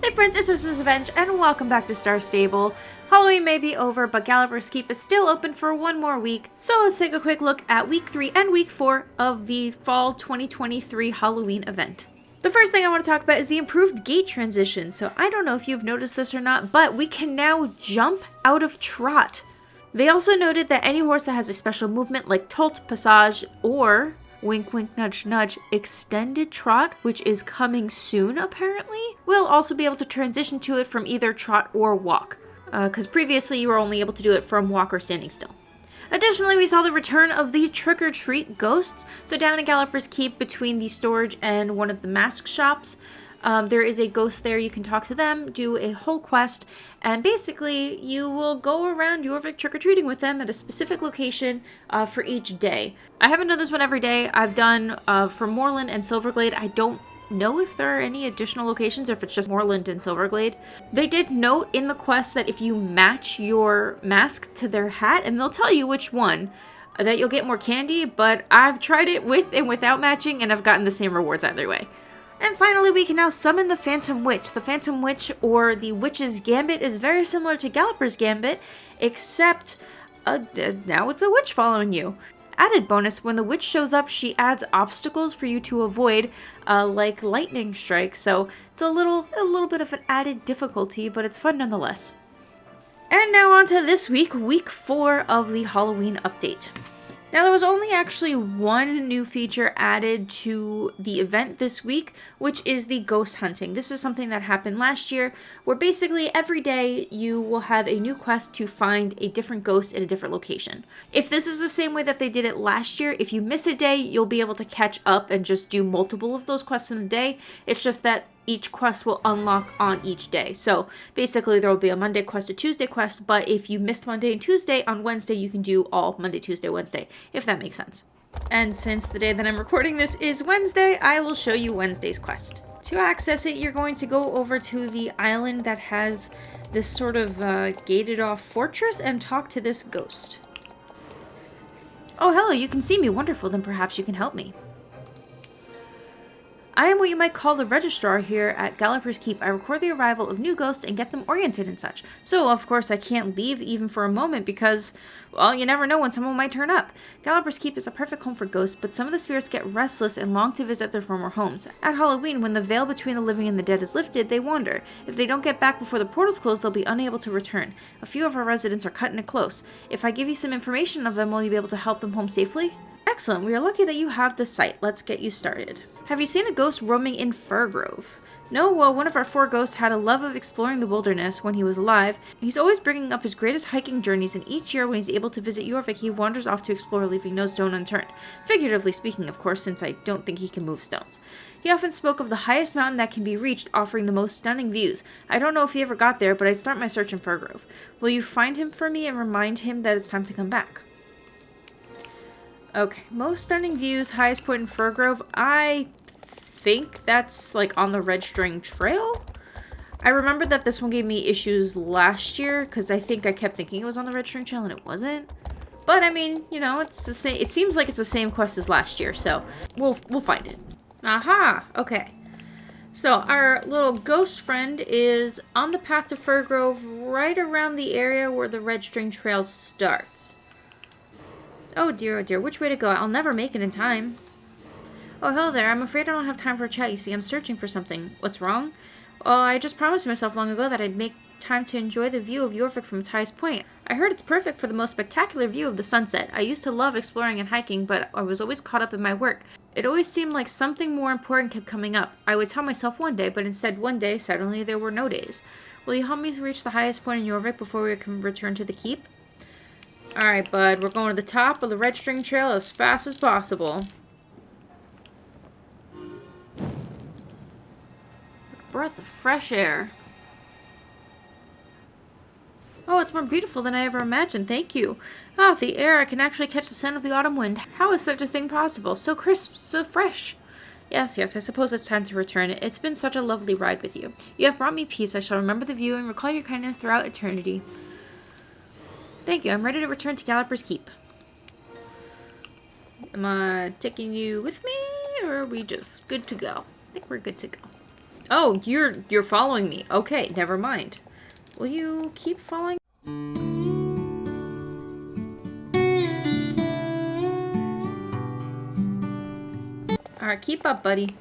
Hey friends, it's UrsulasRevenge, and welcome back to Star Stable. Halloween may be over, but Galloper's Keep is still open for one more week, so let's take a quick look at week 3 and week 4 of the fall 2023 Halloween event. The first thing I want to talk about is the improved gait transition. So I don't know if you've noticed this or not, but we can now jump out of trot. They also noted that any horse that has a special movement like Tolt, Passage, or wink wink nudge nudge extended trot, which is coming soon apparently, will also be able to transition to it from either trot or walk, because previously you were only able to do it from walk or standing still. Additionally, we saw the return of the trick-or-treat ghosts. So down in Galloper's Keep, between the storage and one of the mask shops, there is a ghost there. You can talk to them, do a whole quest, and basically you will go around Jorvik trick-or-treating with them at a specific location for each day. I haven't done this one every day. I've done for Moorland and Silverglade. I don't know if there are any additional locations or if it's just Moorland and Silverglade. They did note in the quest that if you match your mask to their hat, and they'll tell you which one, that you'll get more candy, but I've tried it with and without matching and I've gotten the same rewards either way. And finally, we can now summon the Phantom Witch. The Phantom Witch, or the Witch's Gambit, is very similar to Galloper's Gambit, except now it's a witch following you. Added bonus, when the witch shows up, she adds obstacles for you to avoid, like lightning strikes, so it's a little bit of an added difficulty, but it's fun nonetheless. And now on to this week, week 4 of the Halloween update. Now, there was only actually one new feature added to the event this week, which is the ghost hunting. This is something that happened last year, where basically every day you will have a new quest to find a different ghost at a different location. If this is the same way that they did it last year, if you miss a day, you'll be able to catch up and just do multiple of those quests in a day. It's just that each quest will unlock on each day. So basically there will be a Monday quest, a Tuesday quest, but if you missed Monday and Tuesday, on Wednesday you can do all Monday, Tuesday, Wednesday, if that makes sense. And since the day that I'm recording this is Wednesday, I will show you Wednesday's quest. To access it, you're going to go over to the island that has this sort of gated off fortress and talk to this ghost. Oh, hello, you can see me. Wonderful, then perhaps you can help me. I am what you might call the registrar here at Galloper's Keep. I record the arrival of new ghosts and get them oriented and such. So, of course, I can't leave even for a moment because, well, you never know when someone might turn up. Galloper's Keep is a perfect home for ghosts, but some of the spirits get restless and long to visit their former homes. At Halloween, when the veil between the living and the dead is lifted, they wander. If they don't get back before the portals close, they'll be unable to return. A few of our residents are cutting it close. If I give you some information of them, will you be able to help them home safely? Excellent, we are lucky that you have the site. Let's get you started. Have you seen a ghost roaming in Firgrove? No, well, one of our 4 ghosts had a love of exploring the wilderness when he was alive. He's always bringing up his greatest hiking journeys, and each year when he's able to visit Jorvik, he wanders off to explore, leaving no stone unturned. Figuratively speaking, of course, since I don't think he can move stones. He often spoke of the highest mountain that can be reached, offering the most stunning views. I don't know if he ever got there, but I'd start my search in Firgrove. Will you find him for me and remind him that it's time to come back? Okay, most stunning views, highest point in Firgrove. I think that's like on the Red String Trail. I remember that this one gave me issues last year because I think I kept thinking it was on the Red String Trail and it wasn't. But I mean, you know, it's the same. It seems like it's the same quest as last year, so we'll find it. Aha! Okay. So our little ghost friend is on the path to Firgrove, right around the area where the Red String Trail starts. Oh dear, which way to go? I'll never make it in time. Oh, hello there. I'm afraid I don't have time for a chat. You see, I'm searching for something. What's wrong? Oh, I just promised myself long ago that I'd make time to enjoy the view of Jorvik from its highest point. I heard it's perfect for the most spectacular view of the sunset. I used to love exploring and hiking, but I was always caught up in my work. It always seemed like something more important kept coming up. I would tell myself one day, but instead one day, suddenly there were no days. Will you help me reach the highest point in Jorvik before we can return to the keep? Alright, bud. We're going to the top of the Red String Trail as fast as possible. Breath of fresh air. Oh, it's more beautiful than I ever imagined. Thank you. Ah, the air. I can actually catch the scent of the autumn wind. How is such a thing possible? So crisp, so fresh. Yes, I suppose it's time to return. It's been such a lovely ride with you. You have brought me peace. I shall remember the view and recall your kindness throughout eternity. Thank you. I'm ready to return to Galloper's Keep. Am I taking you with me, or are we just good to go? I think we're good to go. Oh, you're following me. Okay, never mind. Will you keep following? Alright, keep up, buddy.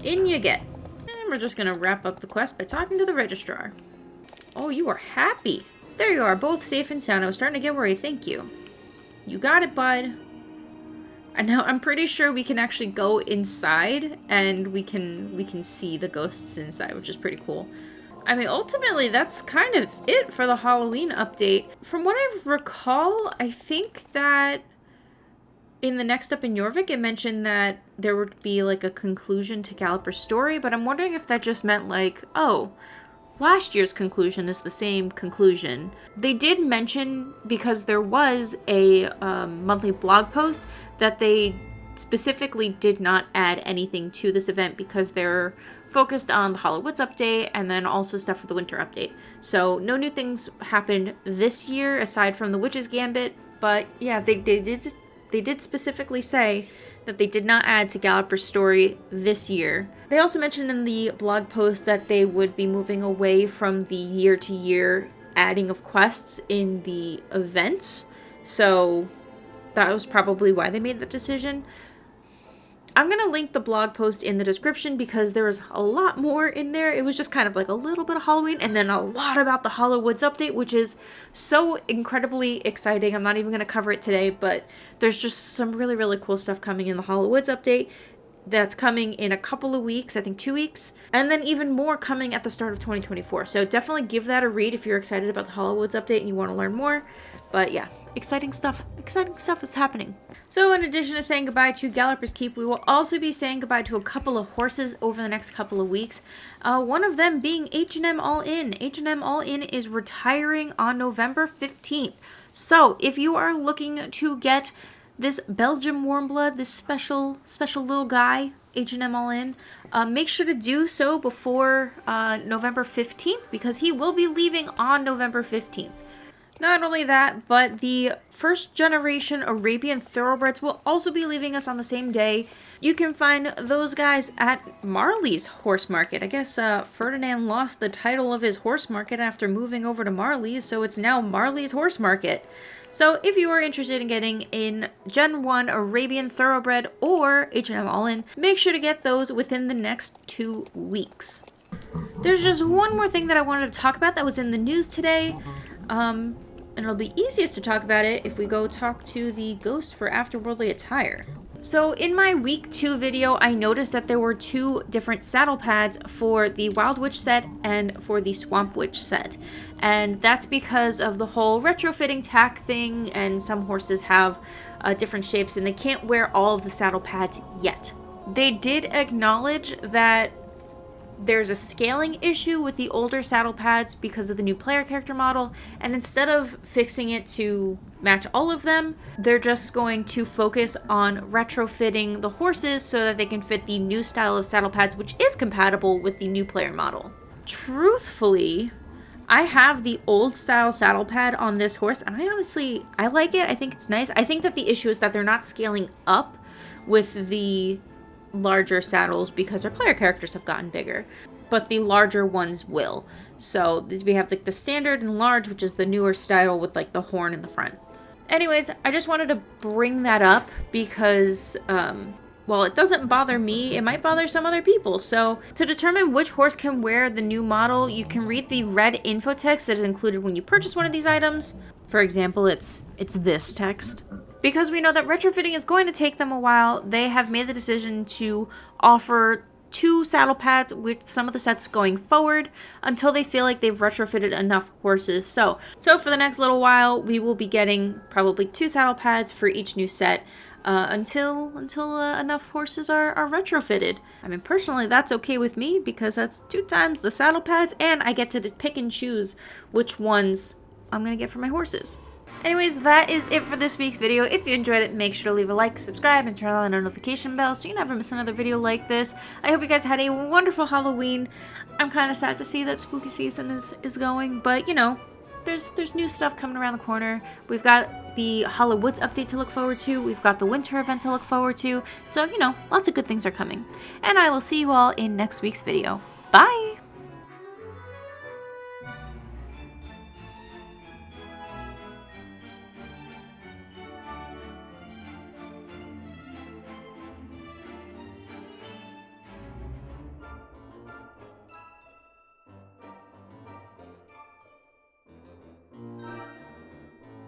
In you get. And we're just gonna wrap up the quest by talking to the registrar. Oh, you are happy. There you are, both safe and sound. I was starting to get worried. Thank you. You got it, bud. And now I'm pretty sure we can actually go inside and we can see the ghosts inside, which is pretty cool. I mean, ultimately, that's kind of it for the Halloween update. From what I recall, I think that in the next up in Jorvik, it mentioned that there would be like a conclusion to Galloper's story, but I'm wondering if that just meant like, oh, last year's conclusion is the same conclusion. They did mention, because there was a monthly blog post, that they specifically did not add anything to this event because they're focused on the Hollowwoods update and then also stuff for the winter update. So no new things happened this year aside from the Witch's Gambit, but yeah, they did specifically say that they did not add to Galloper's story this year. They also mentioned in the blog post that they would be moving away from the year-to-year adding of quests in the events. So that was probably why they made that decision. I'm going to link the blog post in the description because there was a lot more in there. It was just kind of like a little bit of Halloween and then a lot about the Hollowwoods update, which is so incredibly exciting. I'm not even going to cover it today, but there's just some really, really cool stuff coming in the Hollowwoods update that's coming in a couple of weeks, I think 2 weeks, and then even more coming at the start of 2024. So definitely give that a read if you're excited about the Hollowwoods update and you want to learn more. But yeah, exciting stuff is happening. So in addition to saying goodbye to Galloper's Keep, we will also be saying goodbye to a couple of horses over the next couple of weeks. One of them being H&M All In. H&M All In is retiring on November 15th. So if you are looking to get this Belgian Warmblood, this special little guy, H&M All In, make sure to do so before November 15th because he will be leaving on November 15th. Not only that, but the first generation Arabian thoroughbreds will also be leaving us on the same day. You can find those guys at Marley's Horse Market. I guess Ferdinand lost the title of his horse market after moving over to Marley's, so it's now Marley's Horse Market. So if you are interested in getting in Gen 1 Arabian Thoroughbred or H&M All-In, make sure to get those within the next 2 weeks. There's just one more thing that I wanted to talk about that was in the news today. And it'll be easiest to talk about it if we go talk to the ghost for Afterworldly Attire. So in my week 2 video, I noticed that there were 2 different saddle pads for the Wild Witch set and for the Swamp Witch set. And that's because of the whole retrofitting tack thing, and some horses have different shapes and they can't wear all of the saddle pads yet. They did acknowledge that there's a scaling issue with the older saddle pads because of the new player character model, and instead of fixing it to match all of them, they're just going to focus on retrofitting the horses so that they can fit the new style of saddle pads, which is compatible with the new player model. Truthfully, I have the old style saddle pad on this horse, and I like it. I think it's nice. I think that the issue is that they're not scaling up with the larger saddles because our player characters have gotten bigger, but the larger ones will. So we have like the standard and large, which is the newer style with like the horn in the front. Anyways, I just wanted to bring that up because while it doesn't bother me, it might bother some other people. So to determine which horse can wear the new model, you can read the red info text that is included when you purchase one of these items. For example, it's this text. Because we know that retrofitting is going to take them a while, they have made the decision to offer 2 saddle pads with some of the sets going forward until they feel like they've retrofitted enough horses. So for the next little while, we will be getting probably 2 saddle pads for each new set until enough horses are retrofitted. I mean, personally, that's okay with me because that's 2 times the saddle pads, and I get to pick and choose which ones I'm going to get for my horses. Anyways, that is it for this week's video. If you enjoyed it, make sure to leave a like, subscribe, and turn on the notification bell so you never miss another video like this. I hope you guys had a wonderful Halloween. I'm kind of sad to see that spooky season is going, but you know, there's new stuff coming around the corner. We've got the Hollow Woods update to look forward to. We've got the winter event to look forward to. So, you know, lots of good things are coming. And I will see you all in next week's video. Bye!